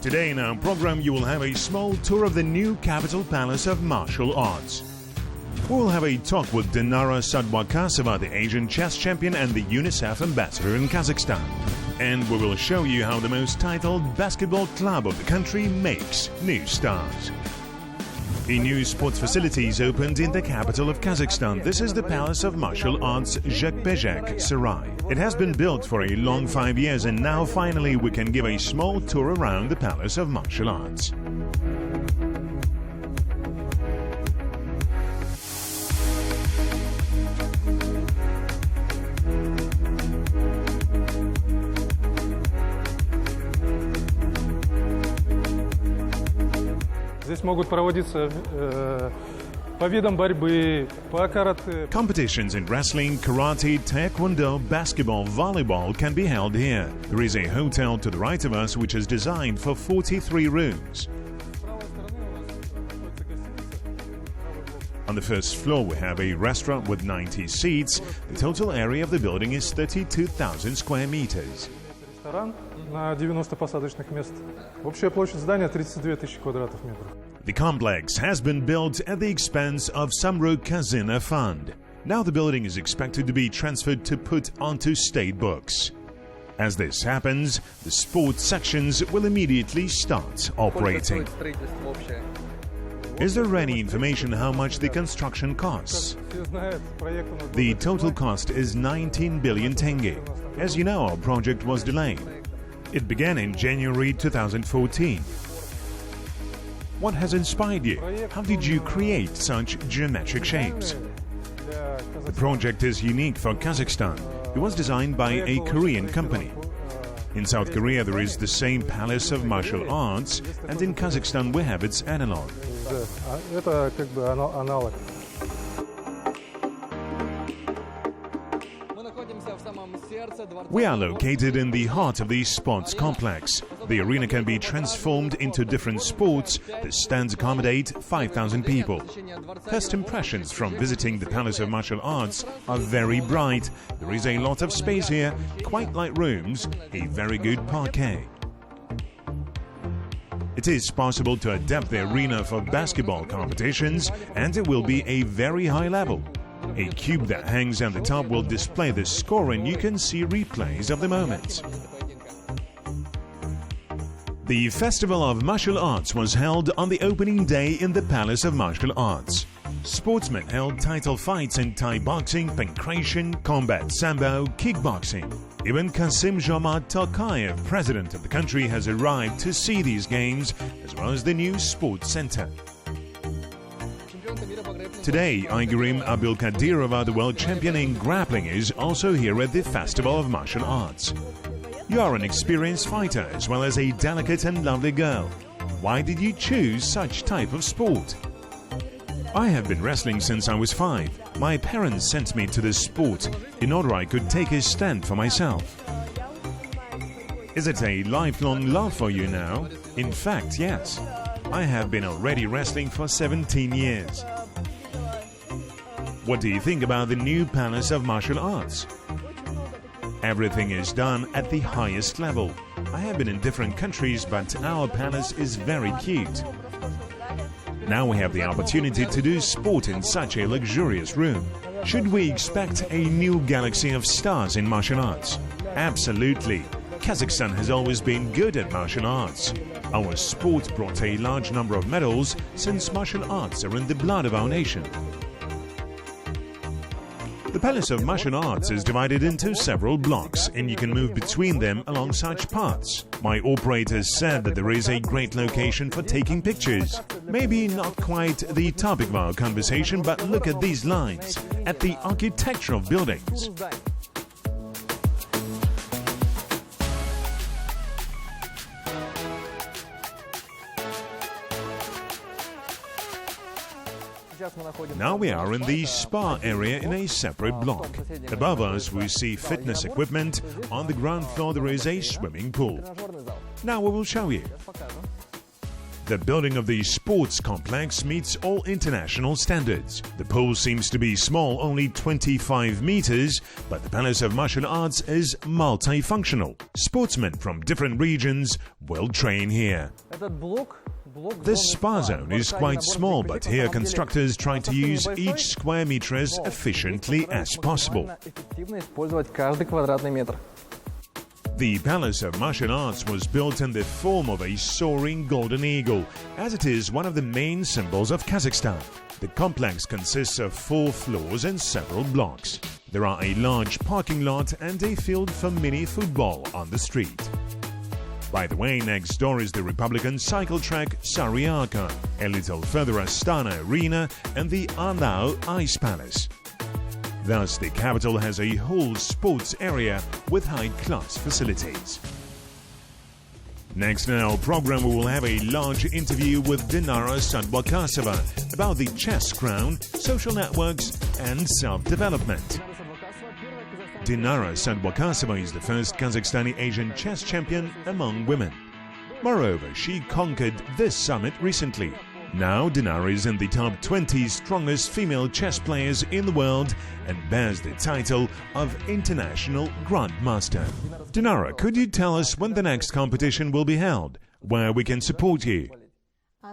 Today in our program you will have a small tour of the new capital palace of martial arts. We will have a talk with Dinara Saduakasova, the Asian chess champion and the Unicef ambassador in Kazakhstan. And we will show you how the most titled basketball club of the country makes new stars. A new sports facility is opened in the capital of Kazakhstan. This is the Palace of Martial Arts Jibek Sarai. It has been built for a long 5 years, and now finally we can give a small tour around the Palace of Martial Arts. Competitions in wrestling, karate, taekwondo, basketball, volleyball can be held here. There is a hotel to the right of us which is designed for 43 rooms. On the first floor we have a restaurant with 90 seats. The total area of the building is 32,000 square meters. На 90 посадочных мест. Общая площадь здания 32 тысячи квадратных метров. The complex has been built at the expense of Samruk Kazina Fund. Now the building is expected to be transferred to put onto state books. As this happens, the sports sections will immediately start operating. Is there any information how much the construction costs? The total cost is 19 billion tenge. As you know, our project was delayed. It began in January 2014. What has inspired you? How did you create such geometric shapes? The project is unique for Kazakhstan. It was designed by a Korean company. In South Korea there is the same Palace of Martial Arts, and in Kazakhstan we have its analog. Это как бы аналог. We are located in the heart of the sports complex. The arena can be transformed into different sports. The stands accommodate 5,000 people. First impressions from visiting the Palace of Martial Arts are very bright. There is a lot of space here, quite like rooms, a very good parquet. It is possible to adapt the arena for basketball competitions, and it will be a very high level. A cube that hangs on the top will display the score, and you can see replays of the moments. The Festival of Martial Arts was held on the opening day in the Palace of Martial Arts. Sportsmen held title fights in Thai boxing, pankration, combat sambo, kickboxing. Even Kassym-Jomart Tokayev, president of the country, has arrived to see these games, as well as the new sports center. Today, Aygurim Abdulkadirova, the world champion in grappling, is also here at the Festival of Martial Arts. You are an experienced fighter as well as a delicate and lovely girl. Why did you choose such type of sport? I have been wrestling since I was 5. My parents sent me to this sport in order I could take a stand for myself. Is it a lifelong love for you now? In fact, yes. I have been already wrestling for 17 years. What do you think about the new Palace of Martial Arts? Everything is done at the highest level. I have been in different countries, but our palace is very cute. Now we have the opportunity to do sport in such a luxurious room. Should we expect a new galaxy of stars in martial arts? Absolutely. Kazakhstan has always been good at martial arts. Our sport brought a large number of medals, since martial arts are in the blood of our nation. The Palace of Martial Arts is divided into several blocks, and you can move between them along such paths. My operator said that there is a great location for taking pictures. Maybe not quite the topic of our conversation, but look at these lines, at the architecture of buildings. Now we are in the spa area in a separate block. Above us we see fitness equipment. On the ground floor there is a swimming pool. Now we will show you. The building of the sports complex meets all international standards. The pool seems to be small, only 25 meters, but the Palace of Martial Arts is multifunctional. Sportsmen from different regions will train here. This spa zone is quite small, but here constructors try to use each square meter as efficiently as possible. The Palace of Martial Arts was built in the form of a soaring golden eagle, as it is one of the main symbols of Kazakhstan. The complex consists of 4 floors and several blocks. There are a large parking lot and a field for mini football on the street. By the way, next door is the Republican cycle track Saduakasova, a little further Astana Arena and the Alao Ice Palace. Thus, the capital has a whole sports area with high-class facilities. Next in our program, we will have a large interview with Dinara Saduakasova about the chess crown, social networks and self-development. Dinara Saduakasova is the first Kazakhstani Asian chess champion among women. Moreover, she conquered this summit recently. Now, Dinara is in the top 20 strongest female chess players in the world and bears the title of International Grandmaster. Dinara, could you tell us when the next competition will be held, where we can support you?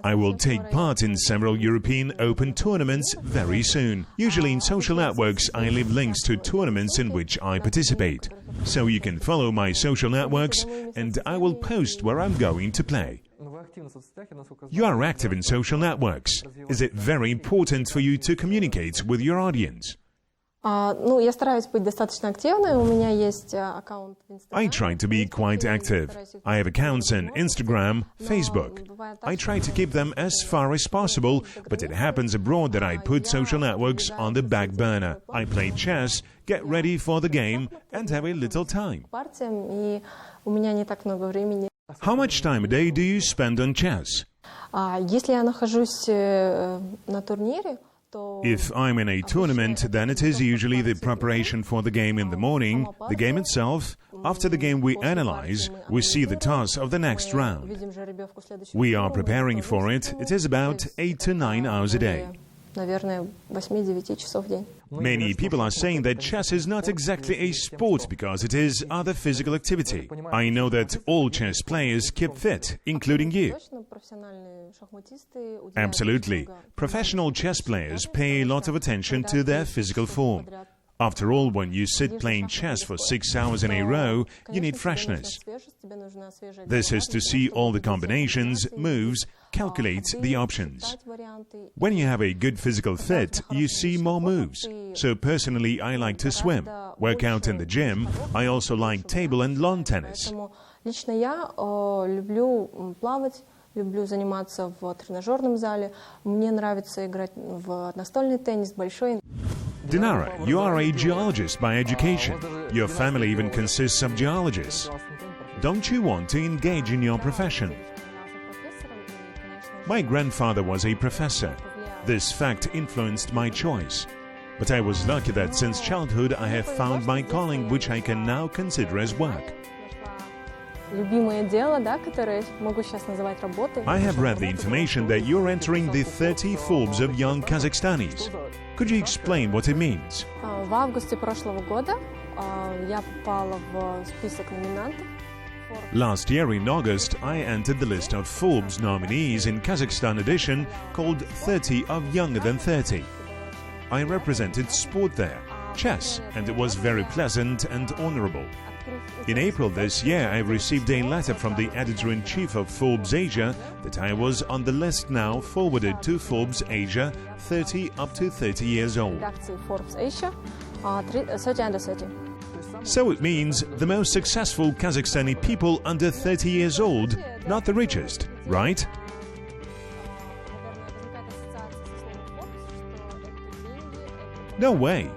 I will take part in several European Open tournaments very soon. Usually in social networks, I leave links to tournaments in which I participate. So you can follow my social networks and I will post where I'm going to play. You are active in social networks. Is it very important for you to communicate with your audience? I try to be quite active. I have accounts on Instagram, Facebook. I try to keep them as far as possible, but it happens abroad that I put social networks on the back burner. I play chess, get ready for the game, and have a little time. How much time a day do you spend on chess? If I'm in a tournament, then it is usually the preparation for the game in the morning, the game itself. After the game we analyze, we see the toss of the next round. We are preparing for it. It is about 8 to 9 hours a day. Many people are saying that chess is not exactly a sport because it is other physical activity. I know that all chess players keep fit, including you. Absolutely. Professional chess players pay a lot of attention to their physical form. After all, when you sit playing chess for 6 hours in a row, you need freshness. This is to see all the combinations, moves, calculate the options. When you have a good physical fit, you see more moves. So personally, I like to swim, work out in the gym. I also like table and lawn tennis. Люблю заниматься в тренажерном зале. Мне нравится играть в настольный теннис большой. Dinara, you are a geologist by education. Your family even consists of geologists. Don't you want to engage in your profession? My grandfather was a professor. This fact influenced my choice. But I was lucky that since childhood I have found my calling, which I can now consider as work. I have read the information that you're entering the 30 Forbes of young Kazakhstanis. Could you explain what it means? Last year in August, I entered the list of Forbes nominees in Kazakhstan edition called 30 of Younger Than 30. I represented sport there, chess, and it was very pleasant and honorable. In April this year, I received a letter from the editor-in-chief of Forbes Asia that I was on the list now forwarded to Forbes Asia 30 up to 30 years old. So it means the most successful Kazakhstani people under 30 years old, not the richest, right? No way.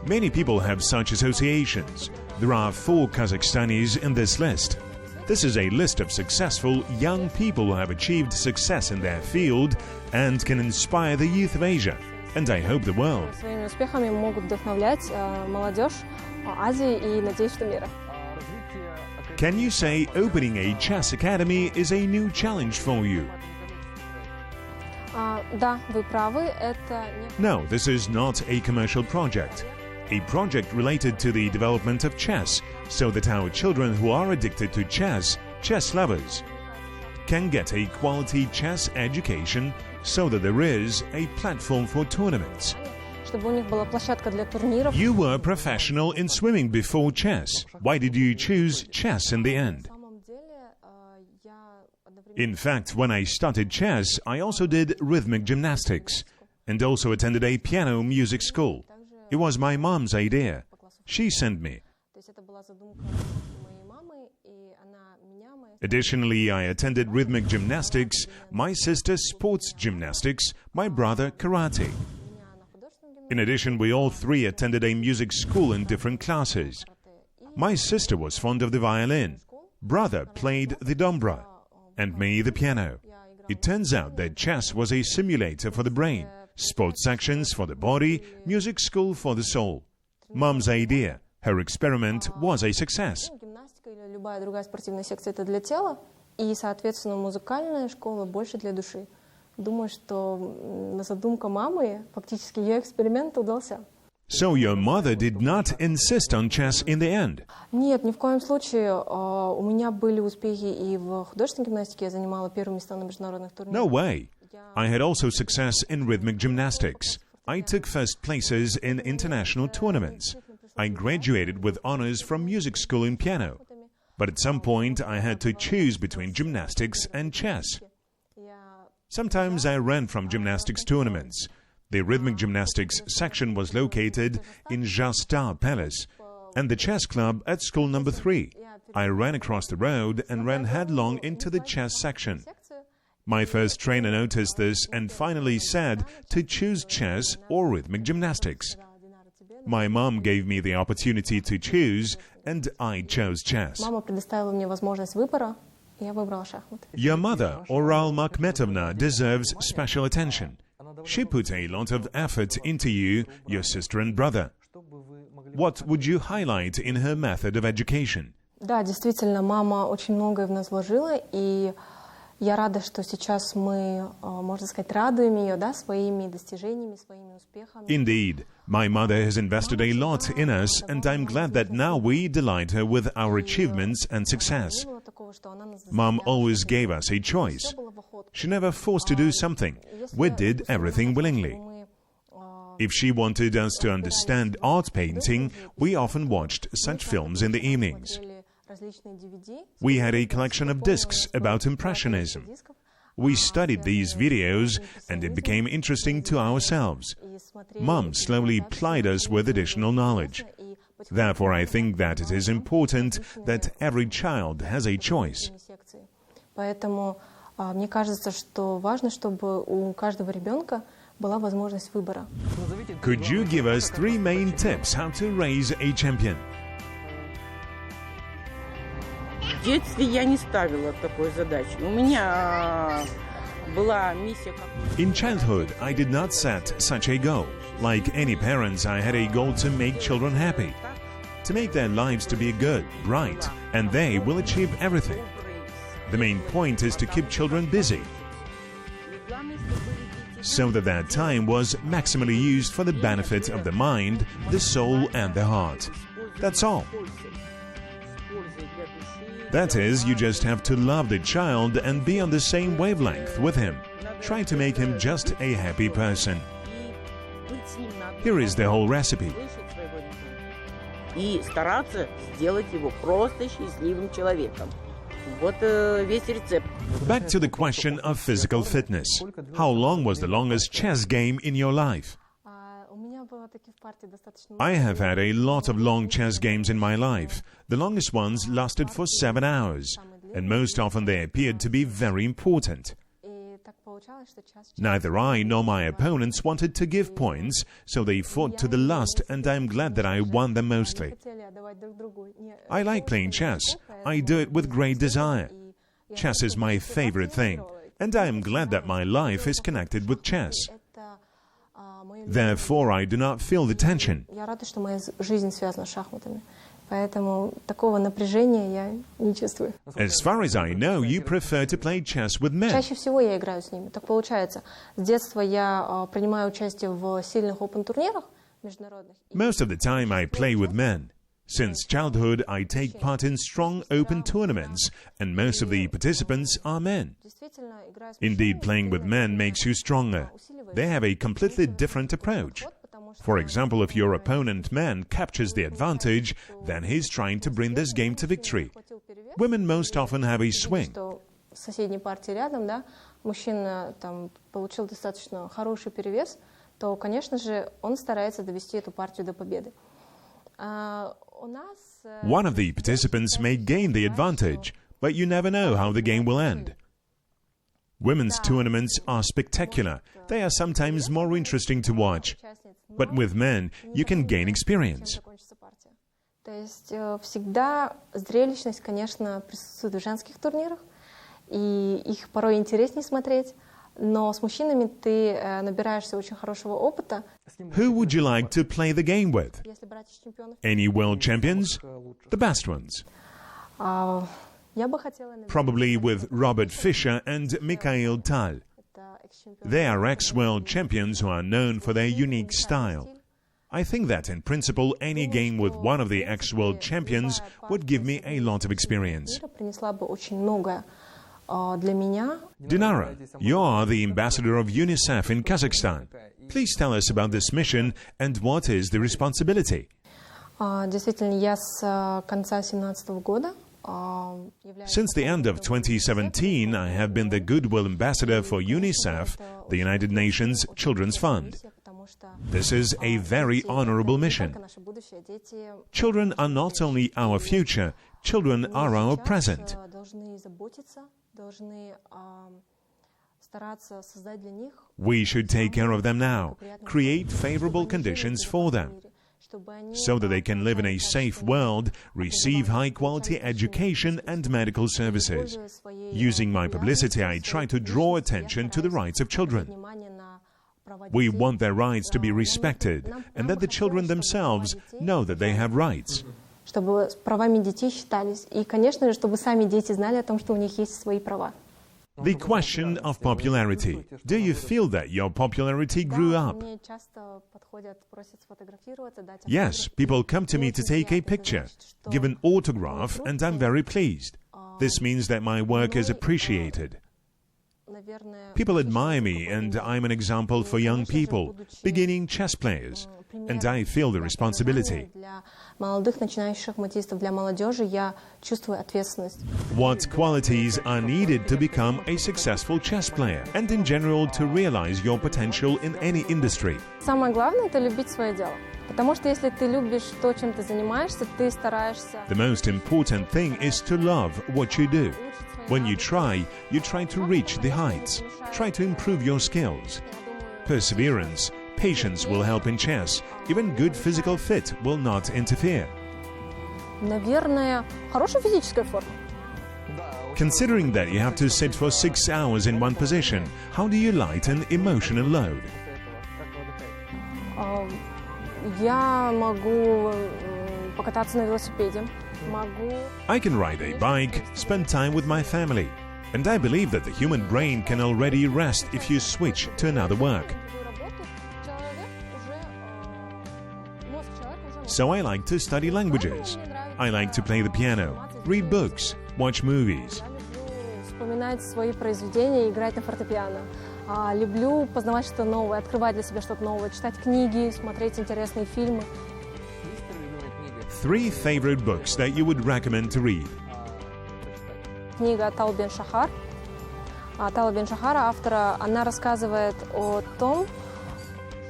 Many people have such associations. There are 4 Kazakhstanis in this list. This is a list of successful young people who have achieved success in their field and can inspire the youth of Asia, and I hope the world. Своими успехами могут вдохновлять молодежь Азии и, надеюсь, что мира. Can you say opening a chess academy is a new challenge for you? Да, вы правы, это не... No, this is not a commercial project. A project related to the development of chess, so that our children who are addicted to chess lovers, can get a quality chess education so that there is a platform for tournaments. Чтобы у них была площадка для турниров. You were a professional in swimming before chess. Why did you choose chess in the end? In fact, when I started chess, I also did rhythmic gymnastics and also attended a piano music school. It was my mom's idea. She sent me. Additionally, I attended rhythmic gymnastics, my sister sports gymnastics, my brother karate. In addition, we all three attended a music school in different classes. My sister was fond of the violin, brother played the dombra, and me the piano. It turns out that chess was a simulator for the brain, sports sections for the body, music school for the soul. Mom's idea. Her experiment was a success. Гимнастика или любая другая спортивная секция это для тела, и, соответственно, музыкальная школа больше для души. Думаю, что задумка мамы, фактически ее эксперимент удался. So your mother did not insist on chess in the end? Нет, ни в коем случае. У меня были успехи и в художественной гимнастике. Я занимала первые места на международных турнирах. No way. I had also success in rhythmic gymnastics. I took first places in international tournaments. I graduated with honors from music school in piano. But at some point, I had to choose between gymnastics and chess. Sometimes I ran from gymnastics tournaments. The rhythmic gymnastics section was located in Jasta Palace, and the chess club at school number 3. I ran across the road and ran headlong into the chess section. My first trainer noticed this and finally said to choose chess or rhythmic gymnastics. My mom gave me the opportunity to choose, and I chose chess. Мама предоставила мне возможность выбора, и я выбрала шахматы. Your mother, Oral Makhmetovna, deserves special attention. She put a lot of effort into you, your sister and brother. What would you highlight in her method of education? Да, действительно, мама очень многое в нас вложила, и я рада, что сейчас мы, можно сказать, радуем ее, да, своими достижениями, своими успехами. Indeed, my mother has invested a lot in us, and I'm glad that now we delight her with our achievements and success. Mom always gave us a choice. She never forced to do something. We did everything willingly. If she wanted us to understand art painting, we often watched such films in the evenings. We had a collection of discs about Impressionism. We studied these videos, and it became interesting to ourselves. Mom slowly plied us with additional knowledge. Therefore, I think that it is important that every child has a choice. Поэтому мне кажется, что важно, чтобы у каждого ребенка была возможность выбора. Could you give us 3 main tips how to raise a champion? В детстве я не ставила такой задачи. У меня была миссия. In childhood, I did not set such a goal. Like any parents, I had a goal to make children happy, to make their lives to be good, bright, and they will achieve everything. The main point is to keep children busy, so that their time was maximally used for the benefit of the mind, the soul, and the heart. That's all. That is, you just have to love the child and be on the same wavelength with him. Try to make him just a happy person. Here is the whole recipe. И стараться сделать его просто счастливым человеком. Вот весь рецепт. Back to the question of physical fitness. How long was the longest chess game in your life? I have had a lot of long chess games in my life. The longest ones lasted for 7 hours, and most often they appeared to be very important. Neither I nor my opponents wanted to give points, so they fought to the last, and I am glad that I won them mostly. I like playing chess. I do it with great desire. Chess is my favorite thing, and I am glad that my life is connected with chess. Therefore, I do not feel the tension. Я рада, что моя жизнь связана с шахматами. Поэтому такого напряжения я не чувствую. As far as I know, you prefer to play chess with men. Чаще всего я играю с ними. Так получается, с детства я принимаю участие в сильных опен-турнирах международных. Most of the time I play with men. Since childhood, I take part in strong open tournaments, and most of the participants are men. Indeed, playing with men makes you stronger. They have a completely different approach. For example, if your opponent man captures the advantage, then he's trying to bring this game to victory. Women most often have a swing. В соседней партии рядом, да, мужчина там получил достаточно хороший перевес, то, конечно же, он старается довести эту партию до победы. One of the participants may gain the advantage, but you never know how the game will end. Women's tournaments are spectacular. They are sometimes more interesting to watch. But with men, you can gain experience. То есть всегда зрелищность, конечно, присутствует в женских турнирах, и их порой интереснее смотреть, но с мужчинами ты набираешься очень хорошего опыта. Who would you like to play the game with? Если брать из чемпионов, Any world champions? The best ones. я бы хотела... Probably with Robert Fischer and Mikhail Tal. They are ex-world champions who are known for their unique style. I think that, in principle, any game with one of the ex-world champions would give me a lot of experience. Принесла бы очень многое для меня. Dinara, you are the ambassador of Unicef in Kazakhstan. Please tell us about this mission and what is the responsibility. Действительно, я с конца 2017 года Since the end of 2017, I have been the Goodwill ambassador for Unicef, the United Nations Children's Fund. This is a very honorable mission. Children are not only our future, children are our present. We should take care of them now, create favorable conditions for them, so that they can live in a safe world, receive high-quality education and medical services. Using my publicity, I try to draw attention to the rights of children. We want their rights to be respected, and that the children themselves know that they have rights. Чтобы правами детей считались. И, конечно же, чтобы сами дети знали о том, что у них есть свои права. The question of popularity. Do you feel that your popularity grew up? Yes, people come to me to take a picture, give an autograph, and I'm very pleased. This means that my work is appreciated. People admire me, and I'm an example for young people, beginning chess players, and I feel the responsibility. Молодых начинающих шахматистов, для молодежи я чувствую ответственность. What qualities are needed to become a successful chess player, and in general to realize your potential in any industry? Самое главное – это любить свое дело. Потому что если ты любишь то, чем ты занимаешься, ты стараешься... The most important thing is to love what you do. When you try to reach the heights. Try to improve your skills. Perseverance, patience will help in chess. Even good physical fit will not interfere. Наверное, хорошая физическая форма. Considering that you have to sit for 6 hours in one position, how do you lighten emotional load? Я могу покататься на велосипеде. I can ride a bike, spend time with my family. And I believe that the human brain can already rest if you switch to another work. So I like to study languages. I like to play the piano, read books, watch movies. Вспоминать свои произведения и играть на фортепиано. Люблю познавать что-то новое, открывать для себя что-то новое, читать книги, смотреть интересные фильмы. 3 favorite books that you would recommend to read. Книга Тал бен Шахар. Тала бен Шахара, автора, она рассказывает о том...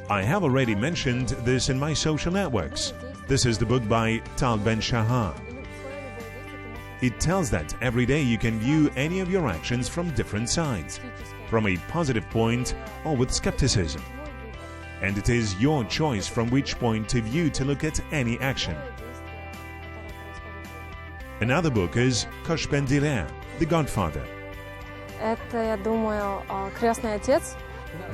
I have already mentioned this in my social networks. This is the book by Tal Ben Shahar. It tells that every day you can view any of your actions from different sides, from a positive point or with skepticism. And it is your choice from which point of view to look at any action. Another book is Koshpendiler, The Godfather. Это, я думаю, «Крестный отец».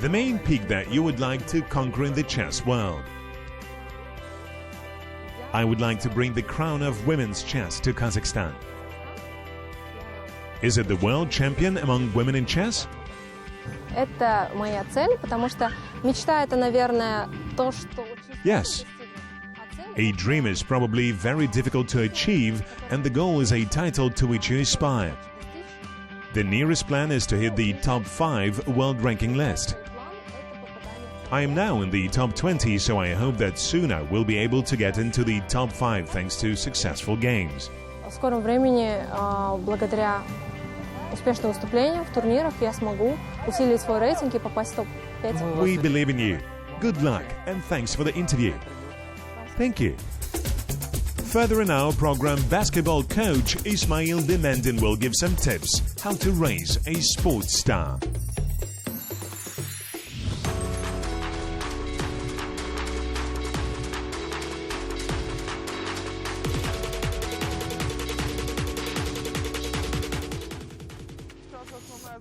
The main peak that you would like to conquer in the chess world. I would like to bring the crown of women's chess to Kazakhstan. Is it the world champion among women in chess? Это моя цель, потому что мечта это, наверное, то, что очень Yes. A dream is probably very difficult to achieve, and the goal is a title to which you aspire. The nearest plan is to hit the top 5 world ranking list. I am now in the top 20, so I hope that soon I will be able to get into the top 5 thanks to successful games. В скором времени, благодаря успешным выступлениям в турнирах, я смогу усилить свой рейтинг и попасть в топ-5. We believe in you. Good luck, and thanks for the interview. Thank you. Further in our program, basketball coach Ismail Demendin will give some tips how to raise a sports star.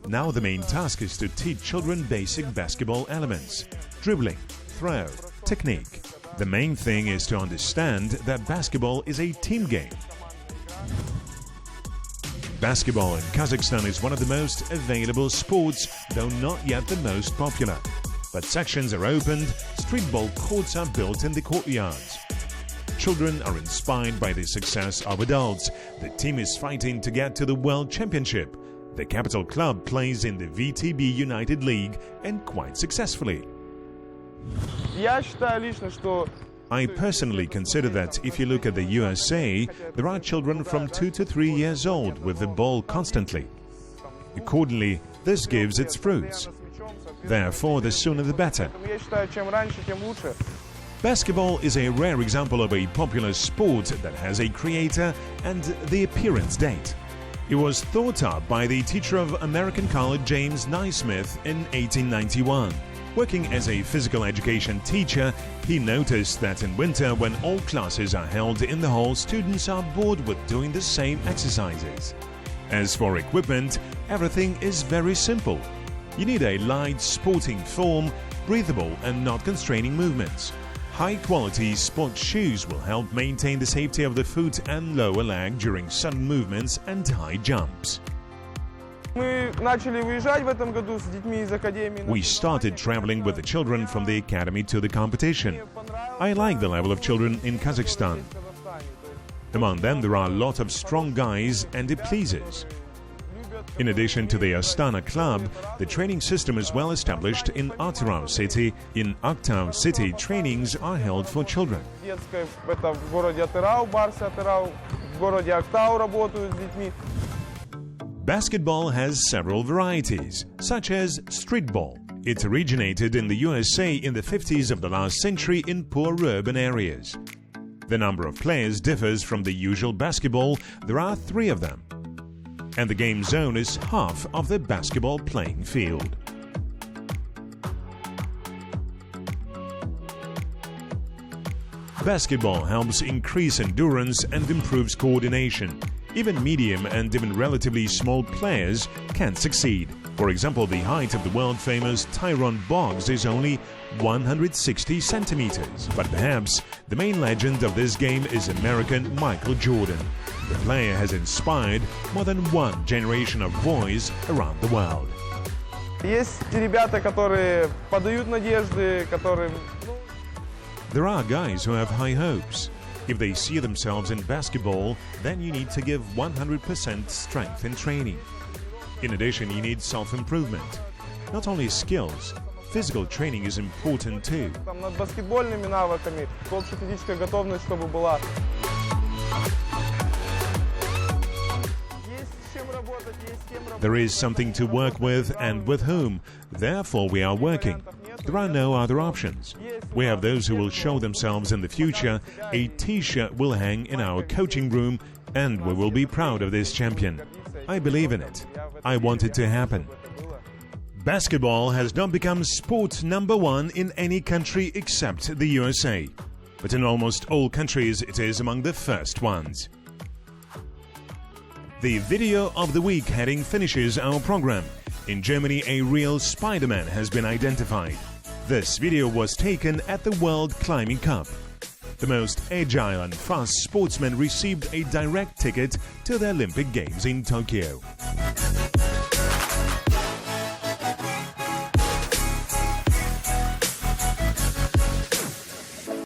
Now the main task is to teach children basic basketball elements: dribbling, throw, technique. The main thing is to understand that basketball is a team game. Basketball in Kazakhstan is one of the most available sports, though not yet the most popular. But sections are opened, street ball courts are built in the courtyards. Children are inspired by the success of adults. The team is fighting to get to the World Championship. The capital club plays in the VTB United League, and quite successfully. I personally consider that if you look at the USA, there are children from 2 to 3 years old with the ball constantly. Accordingly, this gives its fruits. Therefore, the sooner the better. Basketball is a rare example of a popular sport that has a creator and the appearance date. It was thought up by the teacher of American college James Naismith in 1891. Working as a physical education teacher, he noticed that in winter, when all classes are held in the hall, students are bored with doing the same exercises. As for equipment, everything is very simple. You need a light sporting form, breathable and not constraining movements. High-quality sports shoes will help maintain the safety of the foot and lower leg during sudden movements and high jumps. We started traveling with the children from the academy to the competition. I like the level of children in Kazakhstan. Among them, there are a lot of strong guys and it pleases. In addition to the Astana club, the training system is well established in Aktau city. In Aktau city, trainings are held for children. Basketball has several varieties, such as streetball. It originated in the USA in the 50s of the last century in poor urban areas. The number of players differs from the usual basketball. There are 3 of them. And the game zone is half of the basketball playing field. Basketball helps increase endurance and improves coordination. Even medium and even relatively small players can succeed. For example, the height of the world-famous Tyrone Boggs is only 160 centimeters. But perhaps the main legend of this game is American Michael Jordan. The player has inspired more than one generation of boys around the world. There are guys who have high hopes. If they see themselves in basketball, then you need to give 100% strength in training. In addition, you need self-improvement. Not only skills, physical training is important too. There is something to work with and with whom. Therefore, we are working. There are no other options. We have those who will show themselves in the future. A T-shirt will hang in our coaching room and we will be proud of this champion. I believe in it. I want it to happen. Basketball has not become sport number 1 in any country except the USA. But in almost all countries, it is among the first ones. The video of the week heading finishes our program. In Germany, a real Spider-Man has been identified. This video was taken at the World Climbing Cup. The most agile and fast sportsmen received a direct ticket to the Olympic Games in Tokyo.